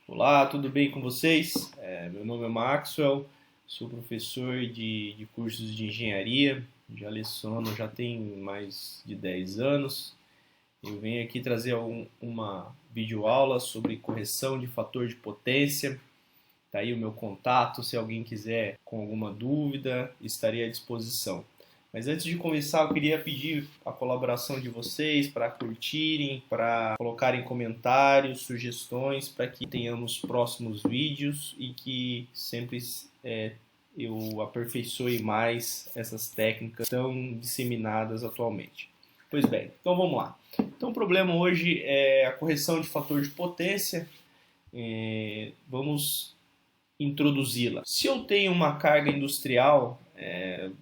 Olá, tudo bem com vocês? Meu nome é Maxwell, sou professor de cursos de engenharia, já leciono já tem mais de 10 anos. Eu venho aqui trazer uma videoaula sobre correção de fator de potência. Está aí o meu contato, se alguém quiser com alguma dúvida, estarei à disposição. Mas antes de começar, eu queria pedir a colaboração de vocês para curtirem, para colocarem comentários, sugestões, para que tenhamos próximos vídeos e que sempre eu aperfeiçoe mais essas técnicas tão disseminadas atualmente. Pois bem, então vamos lá. Então o problema hoje é a correção de fator de potência. Vamos introduzi-la. Se eu tenho uma carga industrial,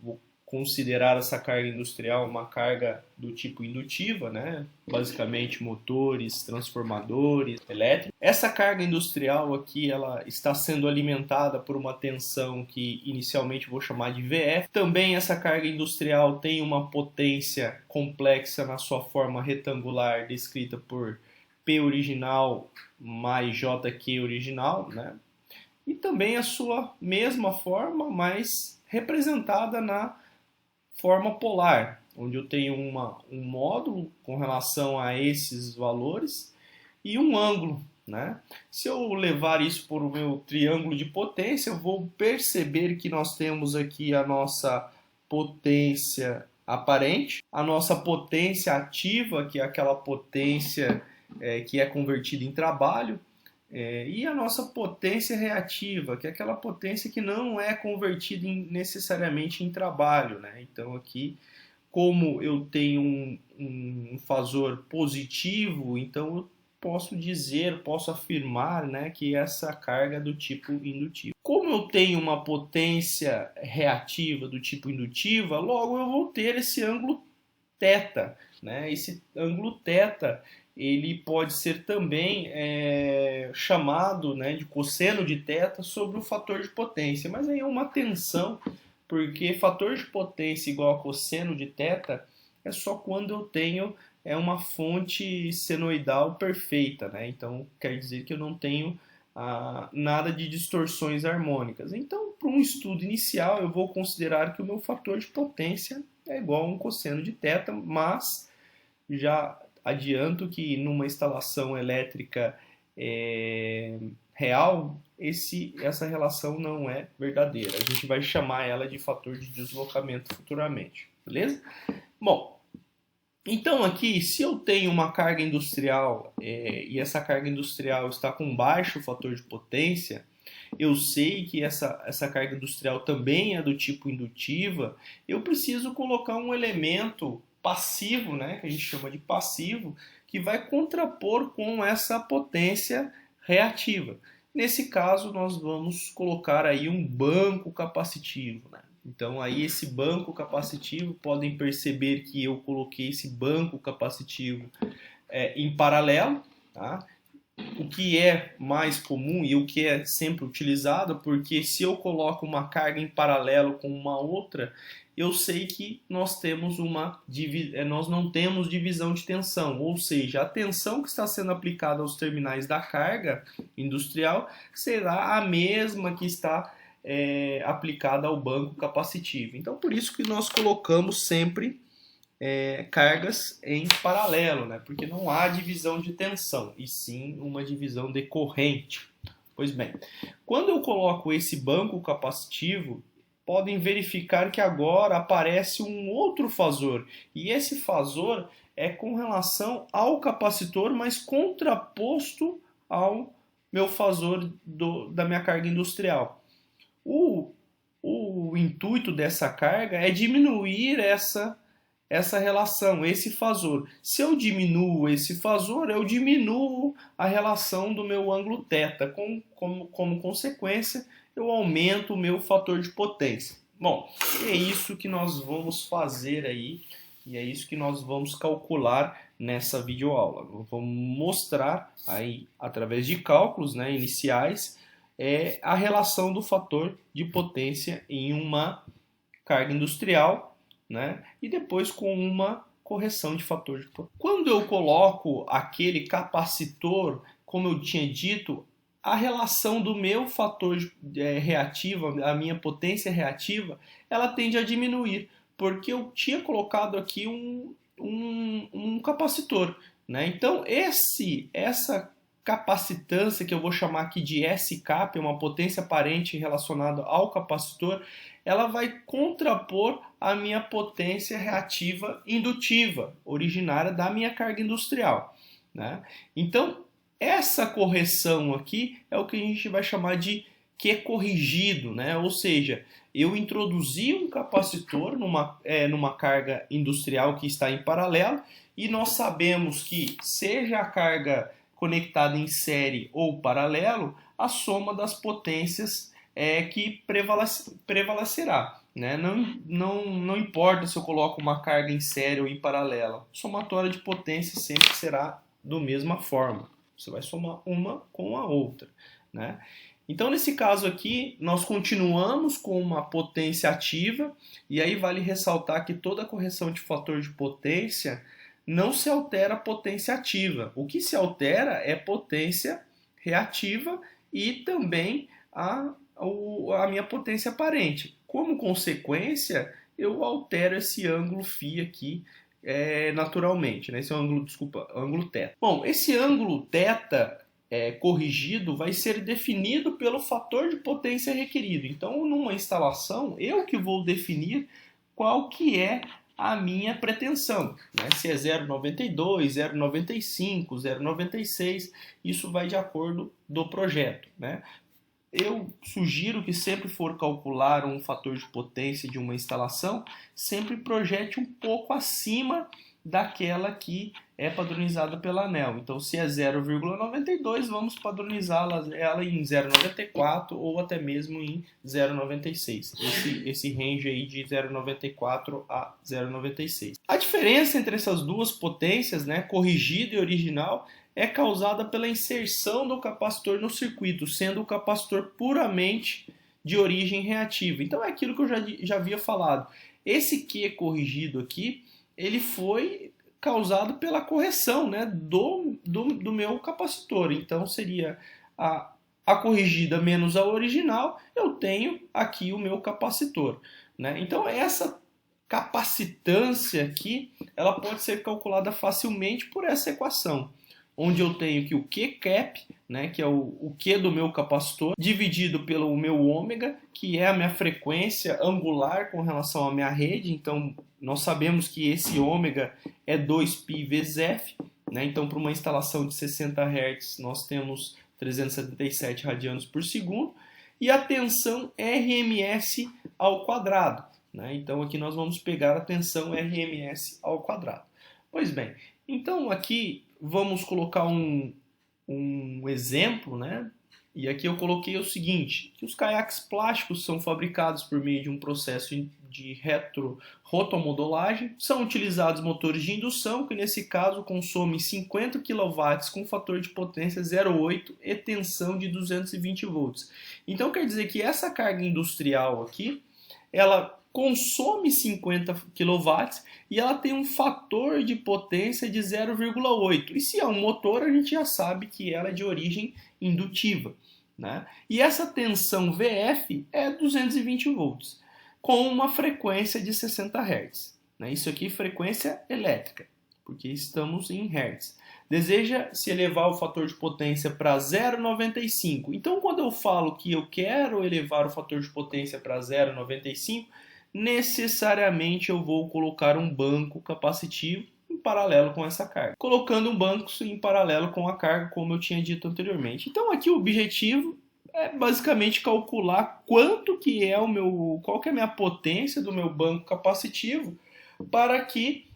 vou considerar essa carga industrial uma carga do tipo indutiva, né? Basicamente motores, transformadores, elétricos. Essa carga industrial aqui, ela está sendo alimentada por uma tensão que inicialmente vou chamar de VF. Também essa carga industrial tem uma potência complexa na sua forma retangular, descrita por P original mais JQ original, né? E também a sua mesma forma, mas representada na forma polar, onde eu tenho um módulo com relação a esses valores e um ângulo, né? Se eu levar isso para o meu triângulo de potência, eu vou perceber que nós temos aqui a nossa potência aparente, a nossa potência ativa, que é aquela potência que é convertida em trabalho, e a nossa potência reativa, que é aquela potência que não é convertida necessariamente em trabalho, né? Então aqui, como eu tenho um fasor positivo, então eu posso afirmar, né, que essa carga é do tipo indutivo. Como eu tenho uma potência reativa do tipo indutiva, logo eu vou ter esse ângulo θ, né? Esse ângulo θ ele pode ser também chamado, né, de cosseno de θ sobre o fator de potência, mas aí é uma tensão, porque fator de potência igual a cosseno de θ é só quando eu tenho uma fonte senoidal perfeita, né? Então quer dizer que eu não tenho nada de distorções harmônicas. Então, para um estudo inicial, eu vou considerar que o meu fator de potência é igual a um cosseno de θ, mas já adianto que numa instalação elétrica real, essa relação não é verdadeira. A gente vai chamar ela de fator de deslocamento futuramente, beleza? Bom, então aqui, se eu tenho uma carga industrial e essa carga industrial está com baixo fator de potência, eu sei que essa carga industrial também é do tipo indutiva, eu preciso colocar um elemento passivo, né, que a gente chama de passivo, que vai contrapor com essa potência reativa. Nesse caso, nós vamos colocar aí um banco capacitivo, né? Então aí esse banco capacitivo, podem perceber que eu coloquei esse banco capacitivo em paralelo, tá? O que é mais comum e o que é sempre utilizado, porque se eu coloco uma carga em paralelo com uma outra, eu sei que nós não temos divisão de tensão, ou seja, a tensão que está sendo aplicada aos terminais da carga industrial será a mesma que está aplicada ao banco capacitivo. Então, por isso que nós colocamos sempre cargas em paralelo, né? Porque não há divisão de tensão, e sim uma divisão de corrente. Pois bem, quando eu coloco esse banco capacitivo, podem verificar que agora aparece um outro fasor, e esse fasor é com relação ao capacitor, mas contraposto ao meu fasor da minha carga industrial. O intuito dessa carga é diminuir essa relação, esse fasor. Se eu diminuo esse fasor, eu diminuo a relação do meu ângulo θ. Como consequência, eu aumento o meu fator de potência. Bom, é isso que nós vamos fazer aí, e é isso que nós vamos calcular nessa videoaula. Vamos mostrar aí, através de cálculos, né, iniciais, a relação do fator de potência em uma carga industrial, né? E depois com uma correção de fator de potência. Quando eu coloco aquele capacitor, como eu tinha dito, a relação do meu fator reativo, a minha potência reativa, ela tende a diminuir, porque eu tinha colocado aqui um capacitor, né? Então, essa capacitância, que eu vou chamar aqui de S-cap, uma potência aparente relacionada ao capacitor, ela vai contrapor a minha potência reativa indutiva, originária da minha carga industrial, né? Então, essa correção aqui é o que a gente vai chamar de Q corrigido, né? Ou seja, eu introduzi um capacitor numa carga industrial que está em paralelo, e nós sabemos que, seja a carga conectada em série ou paralelo, a soma das potências que prevalecerá, né? Não importa se eu coloco uma carga em série ou em paralelo, a somatória de potências sempre será da mesma forma. Você vai somar uma com a outra, né? Então, nesse caso aqui, nós continuamos com uma potência ativa, e aí vale ressaltar que toda correção de fator de potência não se altera a potência ativa. O que se altera é potência reativa e também a minha potência aparente. Como consequência, eu altero esse ângulo φ aqui naturalmente, né? Esse ângulo, ângulo θ. Bom, esse ângulo θ corrigido vai ser definido pelo fator de potência requerido. Então, numa instalação, eu que vou definir qual que é a minha pretensão, né? Se é 0,92, 0,95, 0,96, isso vai de acordo do projeto, né? Eu sugiro que sempre for calcular um fator de potência de uma instalação, sempre projete um pouco acima daquela que é padronizada pela ANEEL. Então, se é 0,92, vamos padronizá-la em 0,94 ou até mesmo em 0,96. Esse range aí de 0,94 a 0,96. A diferença entre essas duas potências, né, corrigida e original, é causada pela inserção do capacitor no circuito, sendo o capacitor puramente de origem reativa. Então, é aquilo que eu já havia falado. Esse Q corrigido aqui, ele foi causado pela correção, né, do meu capacitor. Então, seria a corrigida menos a original, eu tenho aqui o meu capacitor, né? Então, essa capacitância aqui, ela pode ser calculada facilmente por essa equação, onde eu tenho que o Q-cap, né, que é o Q do meu capacitor, dividido pelo meu ômega, que é a minha frequência angular com relação à minha rede. Então, nós sabemos que esse ômega é 2π vezes F, né? Então, para uma instalação de 60 Hz, nós temos 377 radianos por segundo, e a tensão RMS ao quadrado, né? Então, aqui nós vamos pegar a tensão RMS ao quadrado. Pois bem, então aqui vamos colocar um exemplo, né? E aqui eu coloquei o seguinte, que os caiaques plásticos são fabricados por meio de um processo de rotomodulagem. São utilizados motores de indução, que nesse caso consomem 50 kW com fator de potência 0,8 e tensão de 220 volts. Então quer dizer que essa carga industrial aqui, ela consome 50 kW e ela tem um fator de potência de 0,8. E se é um motor, a gente já sabe que ela é de origem indutiva, né? E essa tensão VF é 220 volts, com uma frequência de 60 Hz. Né? Isso aqui é frequência elétrica, porque estamos em Hz. Deseja se elevar o fator de potência para 0,95. Então, quando eu falo que eu quero elevar o fator de potência para 0,95, necessariamente eu vou colocar um banco capacitivo em paralelo com essa carga, colocando um banco em paralelo com a carga, como eu tinha dito anteriormente. Então aqui o objetivo é basicamente calcular quanto que é qual que é a minha potência do meu banco capacitivo, para que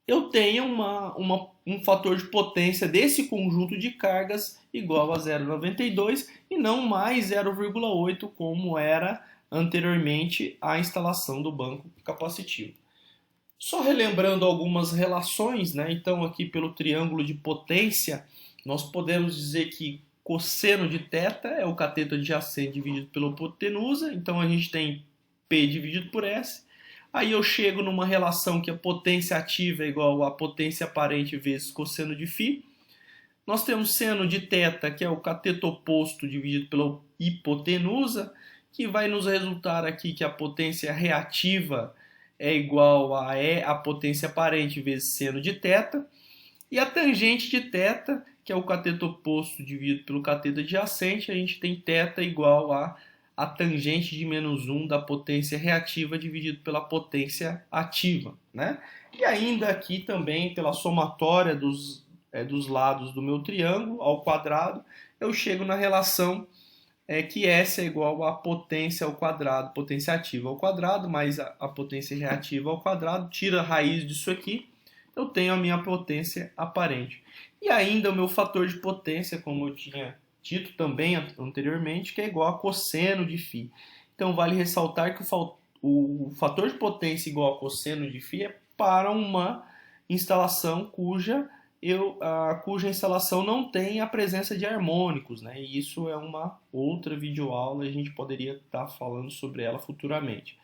eu tenha um fator de potência desse conjunto de cargas igual a 0,92 e não mais 0,8 como era anteriormente à instalação do banco capacitivo. Só relembrando algumas relações, né? Então aqui pelo triângulo de potência, nós podemos dizer que cosseno de θ é o cateto adjacente dividido pela hipotenusa, então a gente tem P dividido por S. Aí eu chego numa relação que a potência ativa é igual a potência aparente vezes cosseno de φ. Nós temos seno de θ, que é o cateto oposto dividido pela hipotenusa, que vai nos resultar aqui que a potência reativa é igual a a potência aparente vezes seno de θ. E a tangente de θ, que é o cateto oposto dividido pelo cateto adjacente, a gente tem θ igual a tangente de menos 1 da potência reativa dividido pela potência ativa, né? E ainda aqui também, pela somatória dos lados do meu triângulo ao quadrado, eu chego na relação que S é igual a potência ao quadrado, potência ativa ao quadrado, mais a potência reativa ao quadrado, tira a raiz disso aqui, eu tenho a minha potência aparente. E ainda o meu fator de potência, como eu tinha dito também anteriormente, que é igual a cosseno de φ. Então vale ressaltar que o fator de potência igual a cosseno de φ é para uma instalação cuja instalação não tem a presença de harmônicos, né? E isso é uma outra videoaula, a gente poderia estar falando sobre ela futuramente.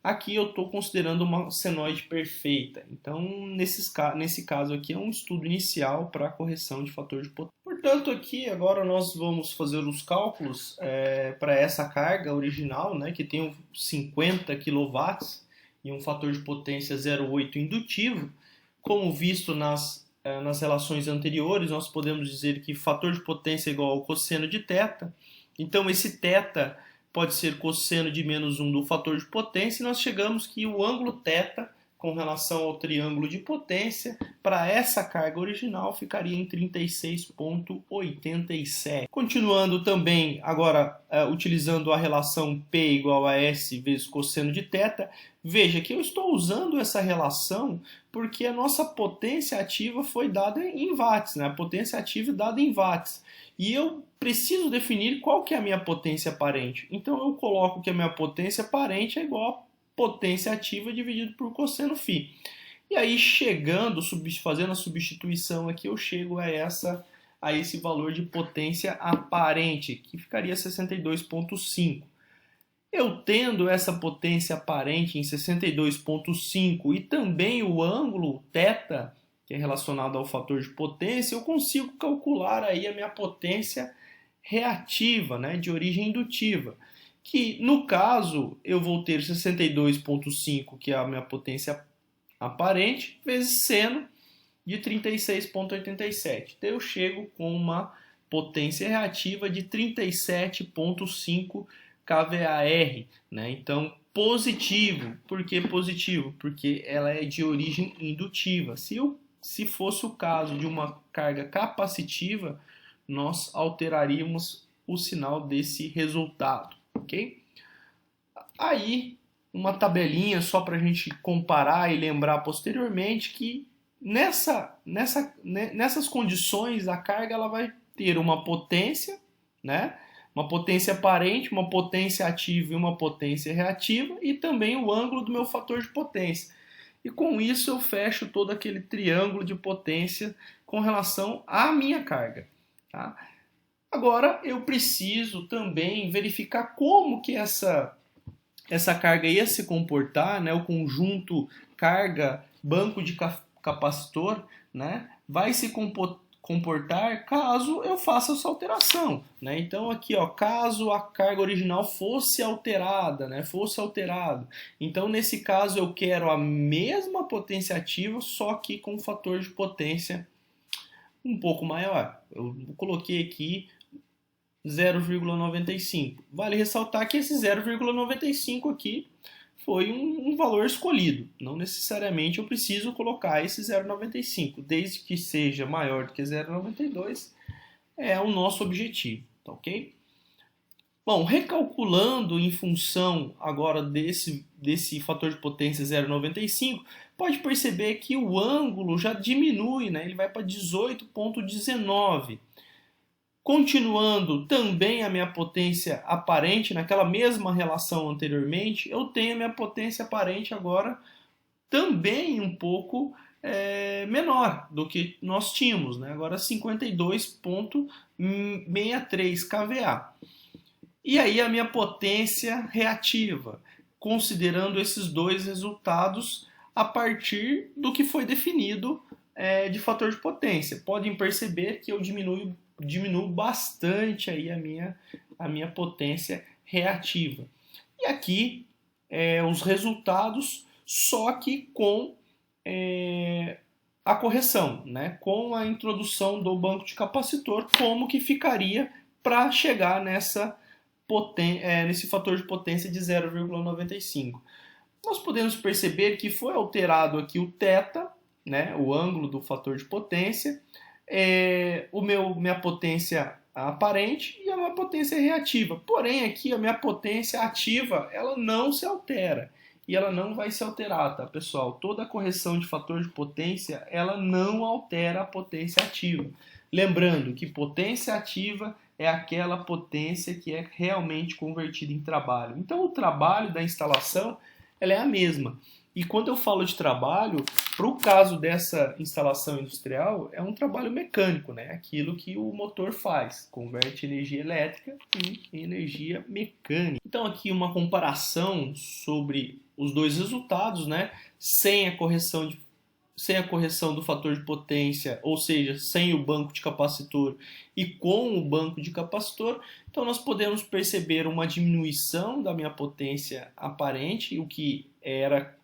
Aqui eu estou considerando uma senoide perfeita, então nesse caso aqui é um estudo inicial para a correção de fator de potência. Portanto, aqui agora nós vamos fazer os cálculos para essa carga original, né, que tem 50 kW e um fator de potência 0,8 indutivo. Como visto nas relações anteriores, nós podemos dizer que fator de potência é igual ao cosseno de θ. Então, esse θ pode ser cosseno de menos 1 do fator de potência, e nós chegamos que o ângulo θ, com relação ao triângulo de potência, para essa carga original ficaria em 36,87. Continuando também, agora, utilizando a relação P igual a S vezes cosseno de θ, veja que eu estou usando essa relação porque a nossa potência ativa foi dada em watts, né? A potência ativa é dada em watts. E eu preciso definir qual que é a minha potência aparente. Então eu coloco que a minha potência aparente é igual a potência ativa dividido por cosseno φ. E aí fazendo a substituição aqui, eu chego a esse valor de potência aparente, que ficaria 62,5. Eu tendo essa potência aparente em 62,5 e também o ângulo θ, que é relacionado ao fator de potência, eu consigo calcular aí a minha potência reativa, né, de origem indutiva, que no caso eu vou ter 62,5, que é a minha potência aparente, vezes seno de 36,87. Então eu chego com uma potência reativa de 37,5 kVAR, né? Então positivo. Por que positivo? Porque ela é de origem indutiva. Se fosse o caso de uma carga capacitiva, nós alteraríamos o sinal desse resultado, ok? Aí, uma tabelinha só para a gente comparar e lembrar posteriormente que nessas condições a carga ela vai ter uma potência, né? Uma potência aparente, uma potência ativa e uma potência reativa, e também o ângulo do meu fator de potência. E com isso eu fecho todo aquele triângulo de potência com relação à minha carga. Tá? Agora eu preciso também verificar como que essa carga ia se comportar, né? O conjunto carga banco de capacitor, né? Vai se comportar caso eu faça essa alteração, né? Então aqui, ó, caso a carga original fosse alterada, né? Fosse alterado. Então nesse caso eu quero a mesma potência ativa, só que com um fator de potência um pouco maior. Eu coloquei aqui 0,95. Vale ressaltar que esse 0,95 aqui foi um valor escolhido. Não necessariamente eu preciso colocar esse 0,95. Desde que seja maior do que 0,92 é o nosso objetivo. Tá ok? Bom, recalculando em função agora desse fator de potência 0,95, pode perceber que o ângulo já diminui, né? Ele vai para 18,19. Continuando também a minha potência aparente, naquela mesma relação anteriormente, eu tenho a minha potência aparente agora também um pouco menor do que nós tínhamos, né? Agora 52,63 kVA. E aí a minha potência reativa, considerando esses dois resultados a partir do que foi definido de fator de potência. Podem perceber que eu diminuo bastante aí a minha potência reativa. E aqui os resultados, só que com a correção, né? Com a introdução do banco de capacitor, como que ficaria para chegar nesse fator de potência de 0,95. Nós podemos perceber que foi alterado aqui o θ, né? O ângulo do fator de potência, minha potência aparente e a minha potência reativa. Porém, aqui a minha potência ativa ela não se altera. E ela não vai se alterar, tá, pessoal? Toda correção de fator de potência, ela não altera a potência ativa. Lembrando que potência ativa é aquela potência que é realmente convertida em trabalho. Então, o trabalho da instalação, ela é a mesma. E quando eu falo de trabalho, para o caso dessa instalação industrial, é um trabalho mecânico, né? Aquilo que o motor faz, converte energia elétrica em energia mecânica. Então aqui uma comparação sobre os dois resultados, né? Sem a correção do fator de potência, ou seja, sem o banco de capacitor e com o banco de capacitor, então nós podemos perceber uma diminuição da minha potência aparente, o que era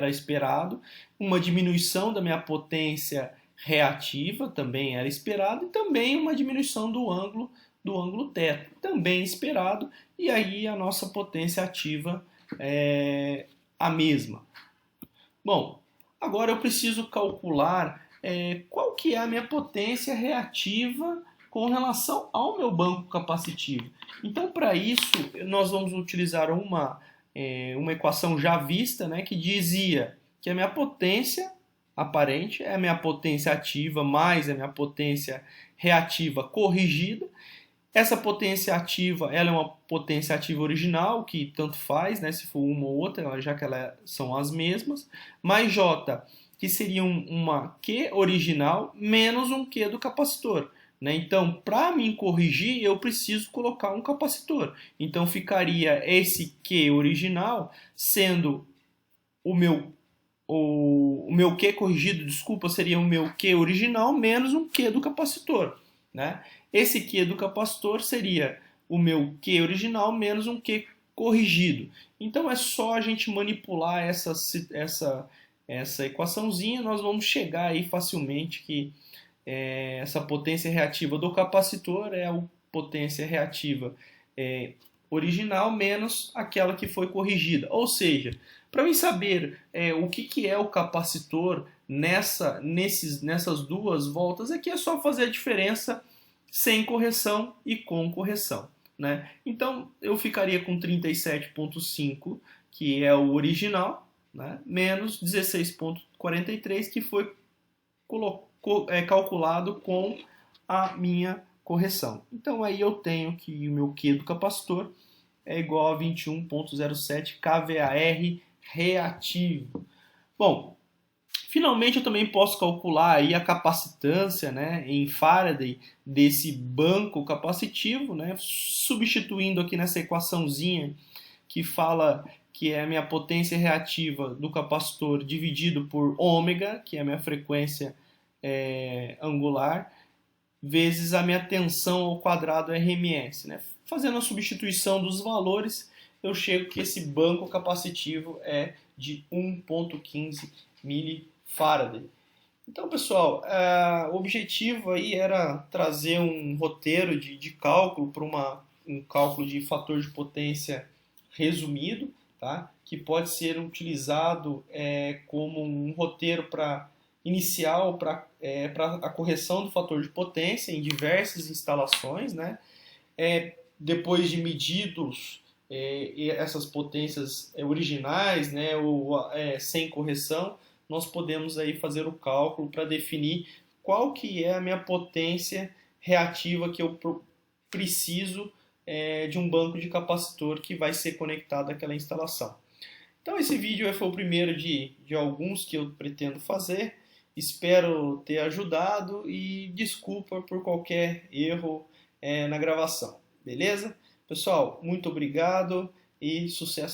esperado, uma diminuição da minha potência reativa, também era esperado, e também uma diminuição do ângulo θ, também esperado, e aí a nossa potência ativa é a mesma. Bom, agora eu preciso calcular qual que é a minha potência reativa com relação ao meu banco capacitivo. Então, para isso, nós vamos utilizar uma equação já vista, né, que dizia que a minha potência aparente é a minha potência ativa mais a minha potência reativa corrigida. Essa potência ativa, ela é uma potência ativa original, que tanto faz, né, se for uma ou outra, já que elas são as mesmas, mais J, que seria uma Q original menos um Q do capacitor. Né? Então, para me corrigir, eu preciso colocar um capacitor. Então, ficaria esse Q original sendo o meu Q corrigido, desculpa, seria o meu Q original menos um Q do capacitor. Né? Esse Q do capacitor seria o meu Q original menos um Q corrigido. Então é só a gente manipular essa equaçãozinha, nós vamos chegar aí facilmente que essa potência reativa do capacitor é a potência reativa original menos aquela que foi corrigida. Ou seja, para mim saber o que é o capacitor nessas duas voltas, aqui é só fazer a diferença sem correção e com correção. Né? Então eu ficaria com 37,5, que é o original, né? Menos 16,43, que foi calculado com a minha correção. Então aí eu tenho que o meu Q do capacitor é igual a 21,07 kVAR reativo. Bom, finalmente eu também posso calcular aí a capacitância, né, em Faraday desse banco capacitivo, né, substituindo aqui nessa equaçãozinha que fala que é a minha potência reativa do capacitor dividido por ômega, que é a minha frequência angular, vezes a minha tensão ao quadrado RMS. Né? Fazendo a substituição dos valores, eu chego que esse banco capacitivo é de 1,15 mF. Então, pessoal, o objetivo aí era trazer um roteiro de cálculo para um cálculo de fator de potência resumido, tá? Que pode ser utilizado como um roteiro inicial para a correção do fator de potência em diversas instalações, né? Depois de medidos essas potências originais, né, ou sem correção, nós podemos aí fazer o cálculo para definir qual que é a minha potência reativa que eu preciso de um banco de capacitor que vai ser conectado àquela instalação. Então esse vídeo foi o primeiro de alguns que eu pretendo fazer. Espero ter ajudado e desculpa por qualquer erro na gravação. Beleza? Pessoal, muito obrigado e sucesso!